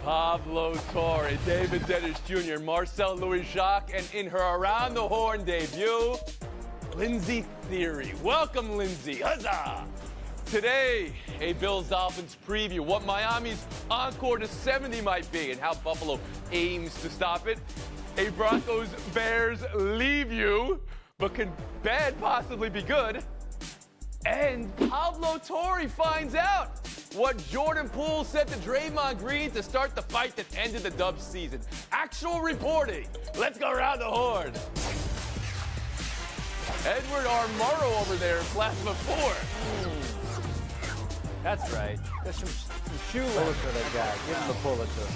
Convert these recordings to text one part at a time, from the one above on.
Pablo Torre, David Dennis Jr., Marcel Louis-Jacques, and in her Around the Horn debut, Lindsey Theory. Welcome, Lindsey. Huzzah! Today, a Bills-Dolphins preview, what Miami's encore to 70 might be, and how Buffalo aims to stop it. A Broncos-Bears leave you, but can bad possibly be good. And Pablo Torre finds out what Jordan Poole said to Draymond Green to start the fight that ended the Dubs season. Actual reporting. Let's go around the horn. Edward R. Murrow over there in Plasma 4. That's right. There's some shoe leather for that guy. Give him the Pulitzer.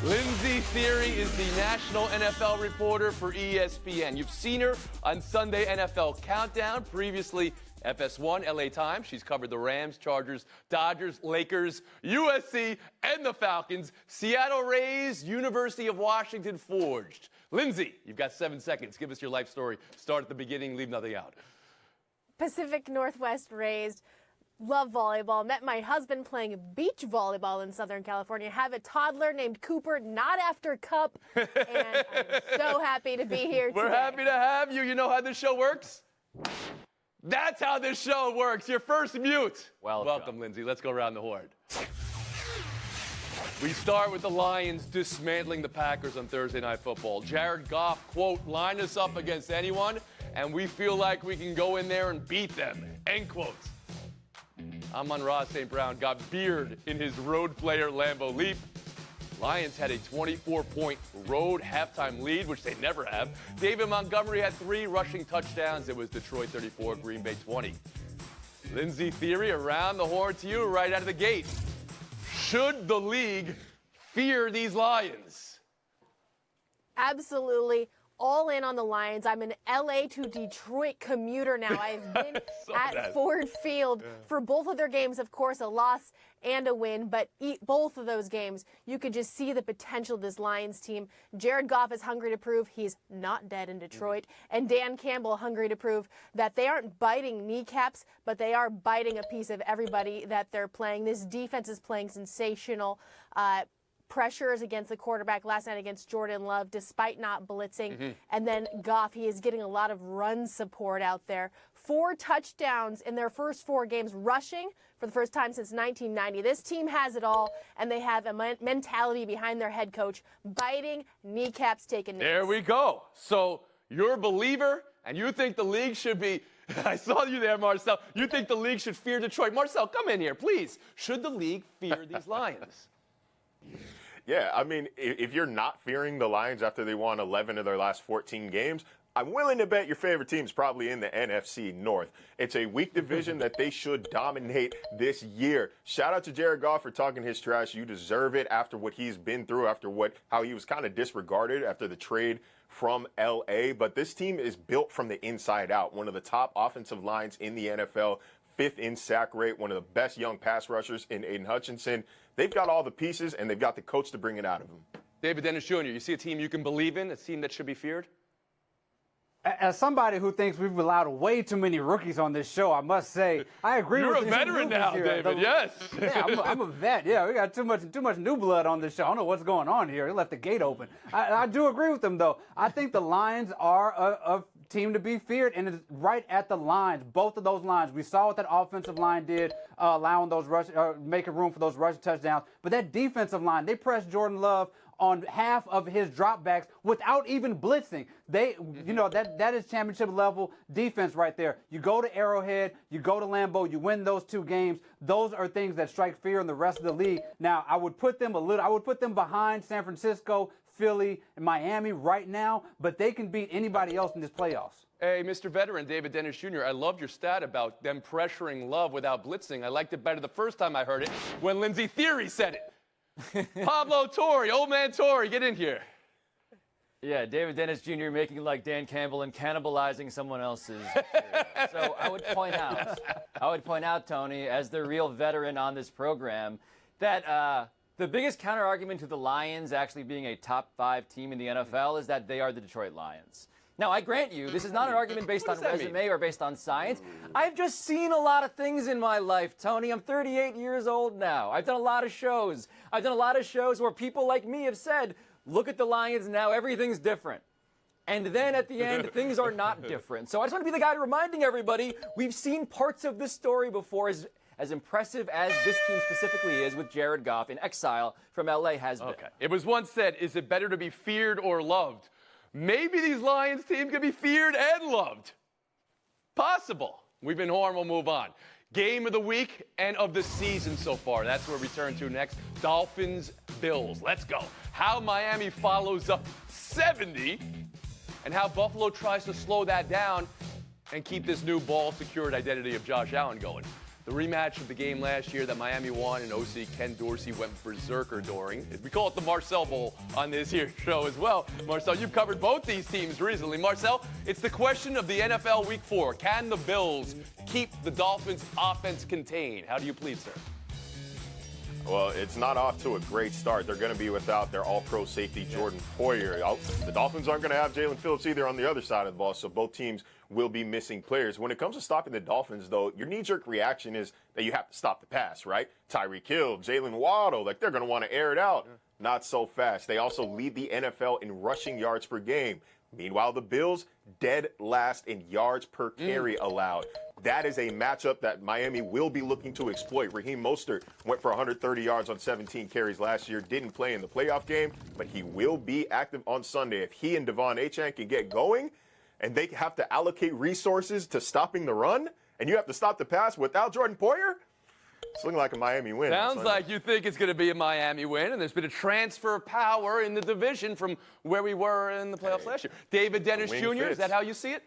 Lindsey Theory is the national NFL reporter for ESPN. You've seen her on Sunday NFL Countdown, previously FS1, LA Times. She's covered the Rams, Chargers, Dodgers, Lakers, USC, and the Falcons. Seattle Rays, University of Washington forged. Lindsey, you've got 7 seconds. Give us your life story. Start at the beginning, leave nothing out. Pacific Northwest raised. Love volleyball. Met my husband playing beach volleyball in Southern California. Have a toddler named Cooper, not after Cup. And I'm so happy to be here today. We're happy to have you. You know how this show works? That's how this show works. Your first mute. Welcome, Lindsey. Let's go around the horn. We start with the Lions dismantling the Packers on Thursday Night Football. Jared Goff, quote, line us up against anyone, and we feel like we can go in there and beat them, end quote. Amon-Ra St. Brown got beard in his road player Lambeau Leap. Lions had a 24-point road halftime lead, which they never have. David Montgomery had 3 rushing touchdowns. It was Detroit 34, Green Bay 20. Lindsey Theory, around the horn to you right out of the gate. Should the league fear these Lions? Absolutely. All in on the Lions. I'm an LA to Detroit commuter now. I've been at Ford Field for both of their games, of course, a loss and a win, but both of those games, you could just see the potential of this Lions team. Jared Goff is hungry to prove he's not dead in Detroit, and Dan Campbell hungry to prove that they aren't biting kneecaps, but they are biting a piece of everybody that they're playing. This defense is playing sensational. Pressures against the quarterback last night against Jordan Love, despite not blitzing. And then Goff, he is getting a lot of run support out there. 4 touchdowns in their first 4 games, rushing for the first time since 1990. This team has it all, and they have a mentality behind their head coach, biting kneecaps, taking knees. There we go. So you're a believer, and you think the league should be I saw you there, Marcel. You think the league should fear Detroit. Marcel, come in here, please. Should the league fear these Lions? Yeah, I mean, if you're not fearing the Lions after they won 11 of their last 14 games, I'm willing to bet your favorite team's probably in the NFC North. It's a weak division that they should dominate this year. Shout out to Jared Goff for talking his trash. You deserve it after what he's been through, after how he was kind of disregarded after the trade from L.A. But this team is built from the inside out. One of the top offensive lines in the NFL, 5th in sack rate, one of the best young pass rushers in Aiden Hutchinson. They've got all the pieces, and they've got the coach to bring it out of them. David Dennis Jr., you see a team you can believe in, a team that should be feared? As somebody who thinks we've allowed way too many rookies on this show, I must say, I agree with you. You're a veteran now, David, yes. Yeah, I'm a vet. Yeah, we got too much new blood on this show. I don't know what's going on here. He left the gate open. I do agree with them, though. I think the Lions are a team to be feared, and it's right at the lines, both of those lines. We saw what that offensive line did, allowing those making room for those rushing touchdowns. But that defensive line, they pressed Jordan Love on half of his dropbacks without even blitzing. That is championship level defense right there. You go to Arrowhead, you go to Lambeau, you win those 2 games. Those are things that strike fear in the rest of the league. Now, I would put them behind San Francisco, Philly, and Miami right now, but they can beat anybody else in this playoffs. Hey, Mr. Veteran, David Dennis Jr., I loved your stat about them pressuring Love without blitzing. I liked it better the first time I heard it when Lindsey Theory said it. Pablo Torre, old man Torre, get in here. Yeah, David Dennis Jr. making like Dan Campbell and cannibalizing someone else's. So I would point out, Tony, as the real veteran on this program, that the biggest counter argument to the Lions actually being a top 5 team in the NFL is that they are the Detroit Lions. Now, I grant you, this is not an argument based on does that mean? resume or based on science. I've just seen a lot of things in my life, Tony. I'm 38 years old now. I've done a lot of shows. I've done a lot of shows where people like me have said, look at the Lions now, everything's different. And then at the end, things are not different. So I just want to be the guy reminding everybody, we've seen parts of this story before, as impressive as this team specifically is with Jared Goff in exile from LA has been. Okay. It was once said, is it better to be feared or loved? Maybe these Lions teams can be feared and loved. Possible. We've been Horn, we'll move on. Game of the week and of the season so far. That's where we turn to next. Dolphins, Bills. Let's go. How Miami follows up 70 and how Buffalo tries to slow that down and keep this new ball-secured identity of Josh Allen going. The rematch of the game last year that Miami won and OC Ken Dorsey went berserker during. We call it the Marcel Bowl on this here show as well. Marcel, you've covered both these teams recently. Marcel, it's the question of the NFL Week 4. Can the Bills keep the Dolphins' offense contained? How do you plead, sir? Well, it's not off to a great start. They're going to be without their all-pro safety, Jordan Poyer. The Dolphins aren't going to have Jalen Phillips either on the other side of the ball, so both teams will be missing players. When it comes to stopping the Dolphins, though, your knee-jerk reaction is that you have to stop the pass, right? Tyreek Hill, Jalen Waddle, like they're going to want to air it out. Yeah. Not so fast. They also lead the NFL in rushing yards per game. Meanwhile, the Bills dead last in yards per carry allowed. That is a matchup that Miami will be looking to exploit. Raheem Mostert went for 130 yards on 17 carries last year, didn't play in the playoff game, but he will be active on Sunday. If he and Devon Achane can get going, and they have to allocate resources to stopping the run, and you have to stop the pass without Jordan Poyer, it's looking like a Miami win. Sounds like you think it's going to be a Miami win, and there's been a transfer of power in the division from where we were in the playoffs last year. David Dennis Jr., is that how you see it?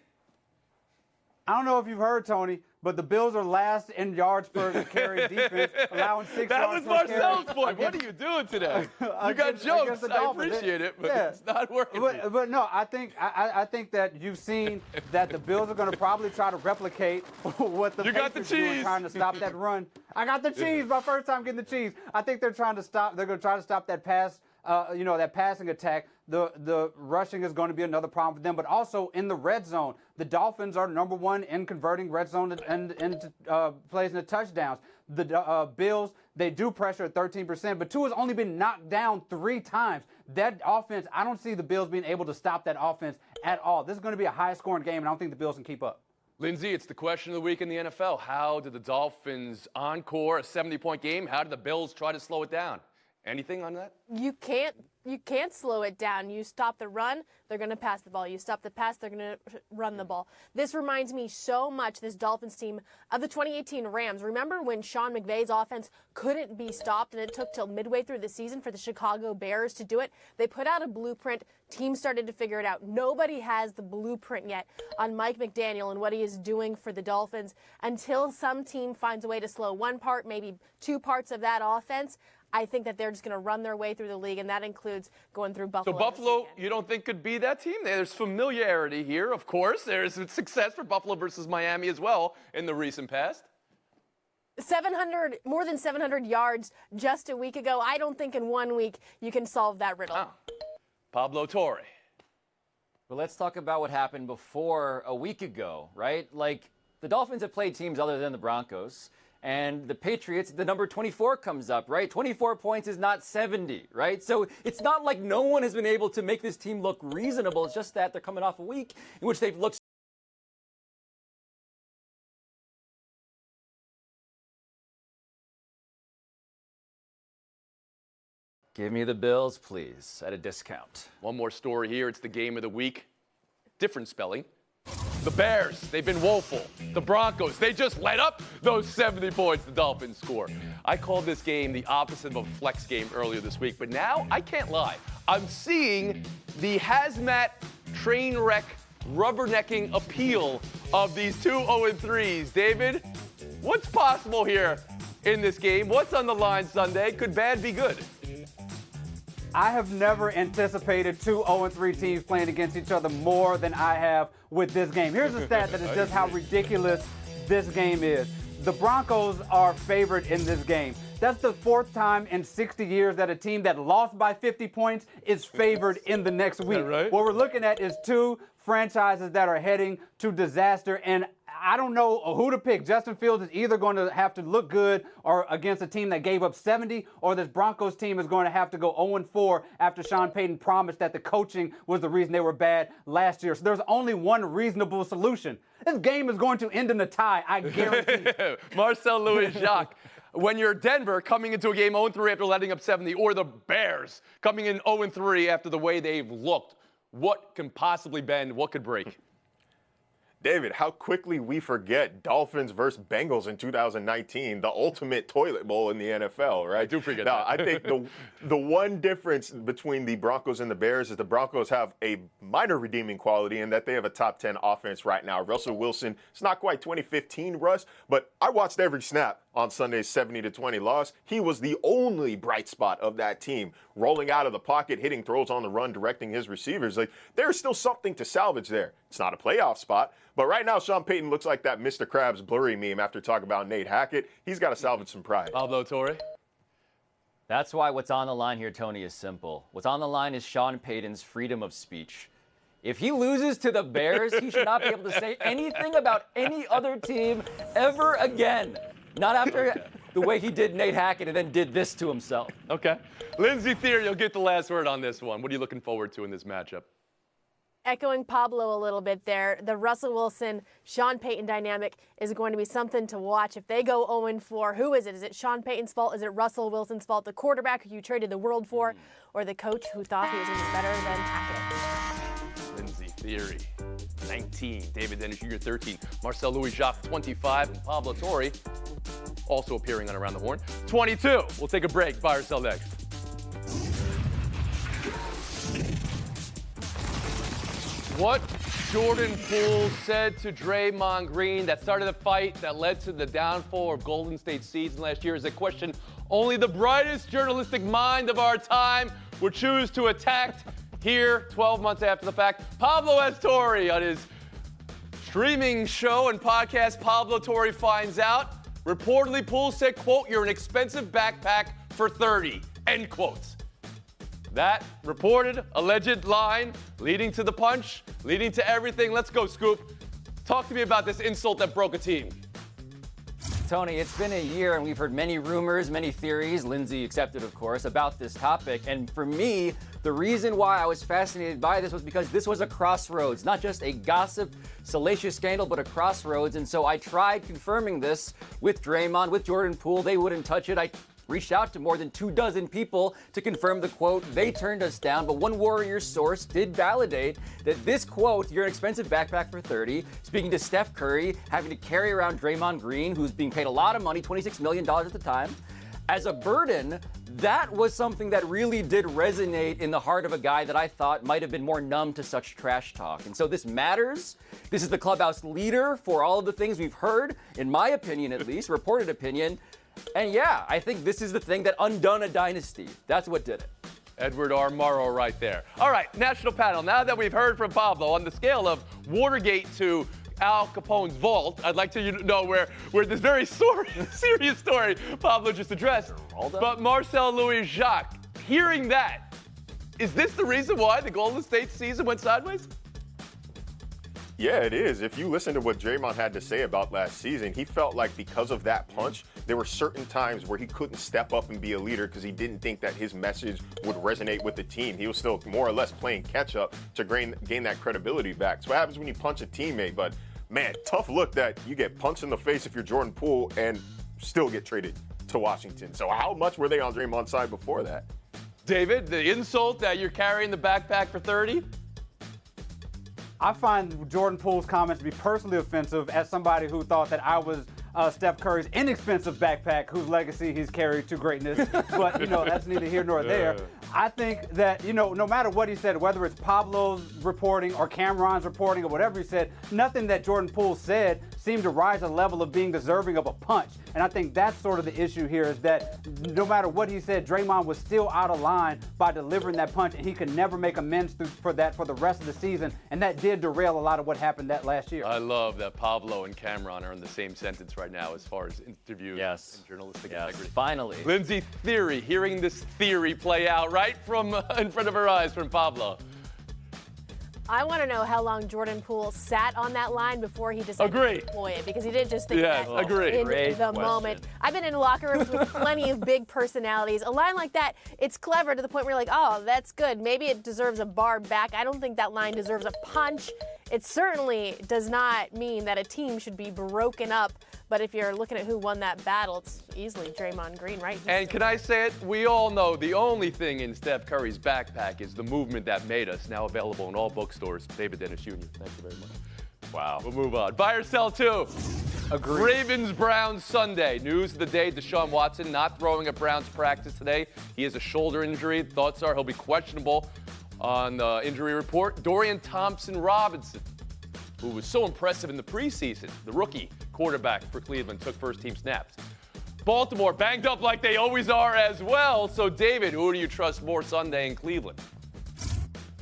I don't know if you've heard, Tony, but the Bills are last in yards per carry defense, allowing 6 That yards was Marcel's per point. What are you doing today? You got jokes. I appreciate it, but it's not working. But no, I think that you've seen that the Bills are going to probably try to replicate what the Patriots doing, trying to stop that run. I got the cheese. My first time getting the cheese. I think they're trying to stop. They're going to try to stop that pass. That passing attack. The rushing is going to be another problem for them, but also in the red zone. The Dolphins are number one in converting red zone and plays into touchdowns. The Bills, they do pressure at 13%, but Tua's only been knocked down 3 times. That offense, I don't see the Bills being able to stop that offense at all. This is going to be a high-scoring game, and I don't think the Bills can keep up. Lindsay, it's the question of the week in the NFL. How did the Dolphins encore a 70-point game? How did the Bills try to slow it down? Anything on that? You can't slow it down. You stop the run, they're going to pass the ball. You stop the pass, they're going to run the ball. This reminds me so much, this Dolphins team, of the 2018 Rams. Remember when Sean McVay's offense couldn't be stopped and it took till midway through the season for the Chicago Bears to do it? They put out a blueprint. Teams started to figure it out. Nobody has the blueprint yet on Mike McDaniel and what he is doing for the Dolphins until some team finds a way to slow one part, maybe 2 parts of that offense. I think that they're just going to run their way through the league, and that includes going through Buffalo. So Buffalo, you don't think could be that team? There's familiarity here, of course. There's success for Buffalo versus Miami as well in the recent past. More than 700 yards just a week ago. I don't think in 1 week you can solve that riddle. Oh. Pablo Torre. Well, let's talk about what happened before a week ago, right? Like, the Dolphins have played teams other than the Broncos. And the Patriots, the number 24 comes up, right? 24 points is not 70, right? So it's not like no one has been able to make this team look reasonable. It's just that they're coming off a week in which they've looked. Give me the Bills, please, at a discount. One more story here. It's the game of the week. Different spelling. The Bears, they've been woeful. The Broncos, they just let up those 70 points the Dolphins score. I called this game the opposite of a flex game earlier this week, but now I can't lie. I'm seeing the hazmat train wreck rubbernecking appeal of these 2 0-3s. David, what's possible here in this game? What's on the line Sunday? Could bad be good? I have never anticipated 2 0-3 teams playing against each other more than I have with this game. Here's a stat that is just how ridiculous this game is. The Broncos are favored in this game. That's the 4th time in 60 years that a team that lost by 50 points is favored in the next week. Right? What we're looking at is 2 franchises that are heading to disaster, and I don't know who to pick. Justin Fields is either going to have to look good or against a team that gave up 70, or this Broncos team is going to have to go 0-4 after Sean Payton promised that the coaching was the reason they were bad last year. So there's only one reasonable solution. This game is going to end in a tie, I guarantee. Marcel Louis-Jacques, when you're Denver coming into a game 0-3 after letting up 70, or the Bears coming in 0-3 after the way they've looked, what can possibly bend, what could break? David, how quickly we forget Dolphins versus Bengals in 2019, the ultimate toilet bowl in the NFL, right? I do forget now, that. I think the one difference between the Broncos and the Bears is the Broncos have a minor redeeming quality in that they have a top 10 offense right now. Russell Wilson, it's not quite 2015 Russ, but I watched every snap on Sunday's 70-20 loss. He was the only bright spot of that team, rolling out of the pocket, hitting throws on the run, directing his receivers. Like, there's still something to salvage there. It's not a playoff spot, but right now Sean Payton looks like that Mr. Krabs blurry meme after talking about Nate Hackett. He's got to salvage some pride. Pablo Torre? That's why what's on the line here, Tony, is simple. What's on the line is Sean Payton's freedom of speech. If he loses to the Bears, he should not be able to say anything about any other team ever again. Not after the way he did Nate Hackett and then did this to himself. Okay. Lindsey Thier, you'll get the last word on this one. What are you looking forward to in this matchup? Echoing Pablo a little bit there, the Russell Wilson, Sean Payton dynamic is going to be something to watch. If they go 0-4, who is it? Is it Sean Payton's fault? Is it Russell Wilson's fault? The quarterback who you traded the world for, or the coach who thought he was going to be better than Hackett? Lindsey Thier, 19. David Dennis Jr., 13. Marcel Louis-Jacques, 25. And Pablo Torre, also appearing on Around the Horn, 22. We'll take a break. Buy or sell next. What Jordan Poole said to Draymond Green that started the fight that led to the downfall of Golden State's season last year is a question only the brightest journalistic mind of our time would choose to attack here 12 months after the fact. Pablo Torre on his streaming show and podcast, Pablo Torre Finds Out. Reportedly, Poole said, quote, "You're an expensive backpack for 30, end quotes. That reported, alleged line leading to the punch, leading to everything. Let's go, Scoop. Talk to me about this insult that broke a team. Tony, it's been a year and we've heard many rumors, many theories, Lindsey accepted, of course, about this topic. And for me, the reason why I was fascinated by this was because this was a crossroads, not just a gossip, salacious scandal, but a crossroads. And so I tried confirming this with Draymond, with Jordan Poole. They wouldn't touch it. I reached out to more than 24 people to confirm the quote. They turned us down, but one Warriors source did validate that this quote, "You're an expensive backpack for 30, speaking to Steph Curry, having to carry around Draymond Green, who's being paid a lot of money, $26 million at the time, as a burden," that was something that really did resonate in the heart of a guy that I thought might have been more numb to such trash talk. And so this matters. This is the clubhouse leader for all of the things we've heard, in my opinion at least, reported opinion. And yeah, I think this is the thing that undone a dynasty. That's what did it. Edward R. Murrow right there. All right, national panel. Now that we've heard from Pablo on the scale of Watergate to Al Capone's vault, I'd like to know where this very serious story Pablo just addressed. But Marcel Louis-Jacques, hearing that, is this the reason why the Golden State season went sideways? Yeah, it is. If you listen to what Draymond had to say about last season, he felt like because of that punch, there were certain times where he couldn't step up and be a leader because he didn't think that his message would resonate with the team. He was still more or less playing catch up to gain that credibility back. So what happens when you punch a teammate? But man, tough look that you get punched in the face if you're Jordan Poole and still get traded to Washington. So how much were they on Draymond's side before that? David, the insult that you're carrying the backpack for 30? I find Jordan Poole's comments to be personally offensive as somebody who thought that I was Steph Curry's inexpensive backpack whose legacy he's carried to greatness. But, that's neither here nor there. I think that, no matter what he said, whether it's Pablo's reporting or Cameron's reporting or whatever he said, nothing that Jordan Poole said seem to rise a level of being deserving of a punch. And I think that's sort of the issue here, is that no matter what he said, Draymond was still out of line by delivering that punch, and he could never make amends for that for the rest of the season. And that did derail a lot of what happened that last year. I love that Pablo and Cameron are in the same sentence right now as far as interviews and journalistic integrity. Finally. Lindsay Theory, hearing this theory play out right from in front of her eyes from Pablo. I want to know how long Jordan Poole sat on that line before he decided to deploy it, because he didn't just think that in the moment. I've been in locker rooms with plenty of big personalities. A line like that, it's clever to the point where you're like, oh, that's good. Maybe it deserves a bar back. I don't think that line deserves a punch. It certainly does not mean that a team should be broken up. But if you're looking at who won that battle, it's easily Draymond Green, right? And can I say it? We all know the only thing in Steph Curry's backpack is the movement that made us, now available in all bookstores. David Dennis Jr. Thank you very much. Wow. We'll move on. Buy or sell two. Agreed. Ravens-Browns Sunday. News of the day, Deshaun Watson not throwing at Browns practice today. He has a shoulder injury. Thoughts are he'll be questionable on the injury report. Dorian Thompson-Robinson, who was so impressive in the preseason, the rookie quarterback for Cleveland, took first-team snaps. Baltimore banged up like they always are as well. So, David, who do you trust more Sunday in Cleveland?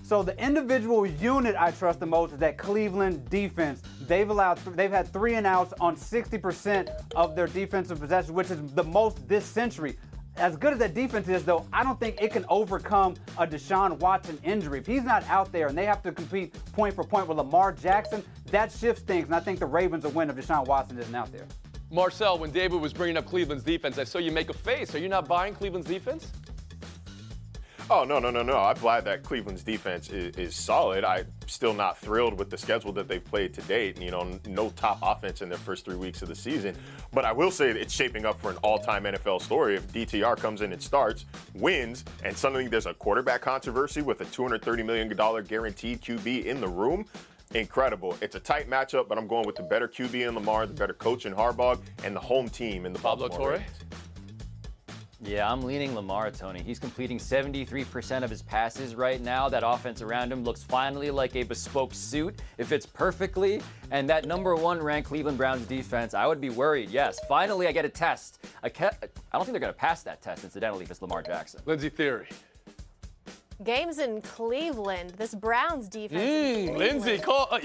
So the individual unit I trust the most is that Cleveland defense. They've had 3 and outs on 60% of their defensive possessions, which is the most this century. As good as that defense is, though, I don't think it can overcome a Deshaun Watson injury. If he's not out there and they have to compete point for point with Lamar Jackson, that shifts things, and I think the Ravens will win if Deshaun Watson isn't out there. Marcel, when David was bringing up Cleveland's defense, I saw you make a face. Are you not buying Cleveland's defense? Oh, no. I'm glad that Cleveland's defense is solid. I'm still not thrilled with the schedule that they've played to date. You know, no top offense in their first 3 weeks of the season. But I will say that it's shaping up for an all-time NFL story. If DTR comes in and starts, wins, and suddenly there's a quarterback controversy with a $230 million guaranteed QB in the room, incredible. It's a tight matchup, but I'm going with the better QB in Lamar, the better coach in Harbaugh, and the home team in the Pablo Baltimore Torre? Ravens. Yeah, I'm leaning Lamar, Tony. He's completing 73% of his passes right now. That offense around him looks finally like a bespoke suit. It fits perfectly. And that #1 ranked Cleveland Browns defense, I would be worried. Yes, finally I get a test. I don't think they're going to pass that test, incidentally, if it's Lamar Jackson. Lindsay Theory. Games in Cleveland. This Browns defense Lindsay,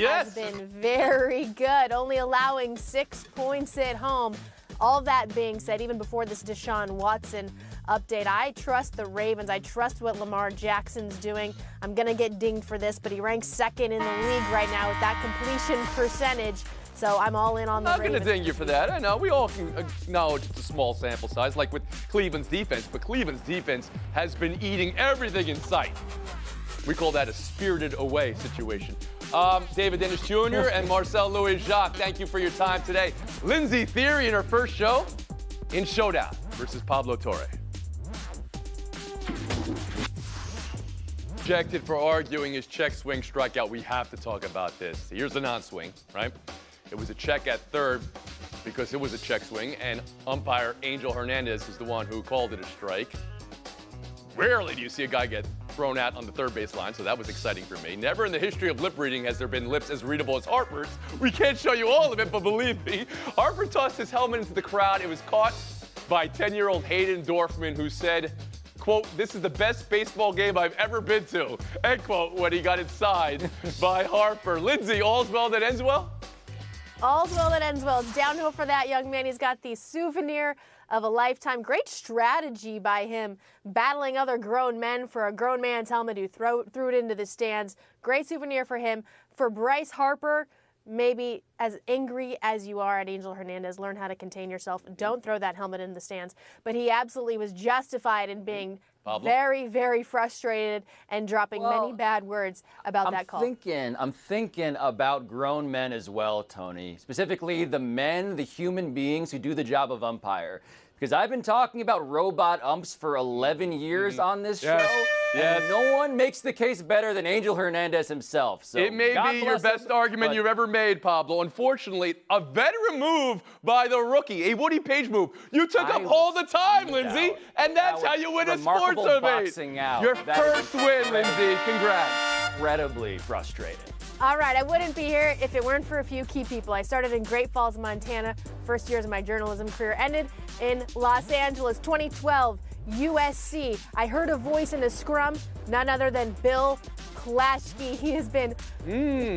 has been very good, only allowing 6 points at home. All that being said, even before this Deshaun Watson update, I trust the Ravens. I trust what Lamar Jackson's doing. I'm going to get dinged for this, but he ranks second in the league right now with that completion percentage. So I'm all in on the Ravens. I'm not going to ding you for that. I know. We all can acknowledge it's a small sample size, like with Cleveland's defense. But Cleveland's defense has been eating everything in sight. We call that a spirited away situation. David Dennis Jr. and Marcel Louis-Jacques, thank you for your time today. Lindsay Theory in her first show in Showdown versus Pablo Torre. Rejected for arguing his check swing strikeout. We have to talk about this. Here's the non-swing, right? It was a check at third because it was a check swing, and umpire Angel Hernandez is the one who called it a strike. Rarely do you see a guy get thrown out on the third base line, so that was exciting for me. Never in the history of lip reading has there been lips as readable as Harper's. We can't show you all of it, but believe me, Harper tossed his helmet into the crowd. It was caught by 10-year-old Hayden Dorfman, who said, quote, "This is the best baseball game I've ever been to," end quote, when he got it signed by Harper. Lindsay, all's well that ends well? All's well that ends well. It's downhill for that young man. He's got the souvenir of a lifetime. Great strategy by him, battling other grown men for a grown man's helmet who threw it into the stands. Great souvenir for him. For Bryce Harper, maybe as angry as you are at Angel Hernandez, learn how to contain yourself. Don't throw that helmet in the stands. But he absolutely was justified in being very, very frustrated and dropping many bad words about that call. I'm thinking about grown men as well, Tony. Specifically, the men, the human beings who do the job of umpire. Because I've been talking about robot umps for 11 years on this show. And no one makes the case better than Angel Hernandez himself. So it may be your best argument you've ever made, Pablo. Unfortunately, a veteran move by the rookie, a Woody Page move. You took up all the time, Lindsay, and that's how you win a sports debate. Your first win, Lindsay. Congrats. Incredibly frustrating. All right, I wouldn't be here if it weren't for a few key people. I started in Great Falls, Montana. First years of my journalism career ended in Los Angeles. 2012, USC. I heard a voice in a scrum, none other than Bill Plaschke. He has been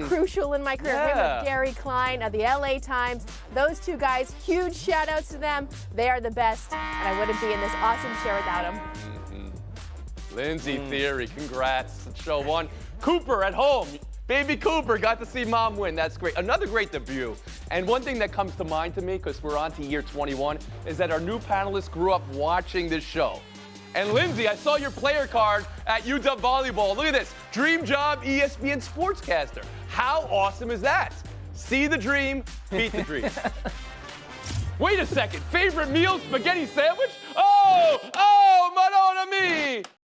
crucial in my career. Him with Gary Klein of the LA Times. Those two guys, huge shout outs to them. They are the best, and I wouldn't be in this awesome chair without them. Lindsay Theory, congrats. Show one. Cooper at home. Baby Cooper got to see mom win. That's great. Another great debut. And one thing that comes to mind to me, because we're on to year 21, is that our new panelists grew up watching this show. And Lindsay, I saw your player card at UW Volleyball. Look at this. Dream job, ESPN sportscaster. How awesome is that? See the dream, beat the dream. Wait a second. Favorite meal, spaghetti sandwich? Oh, Madonna me!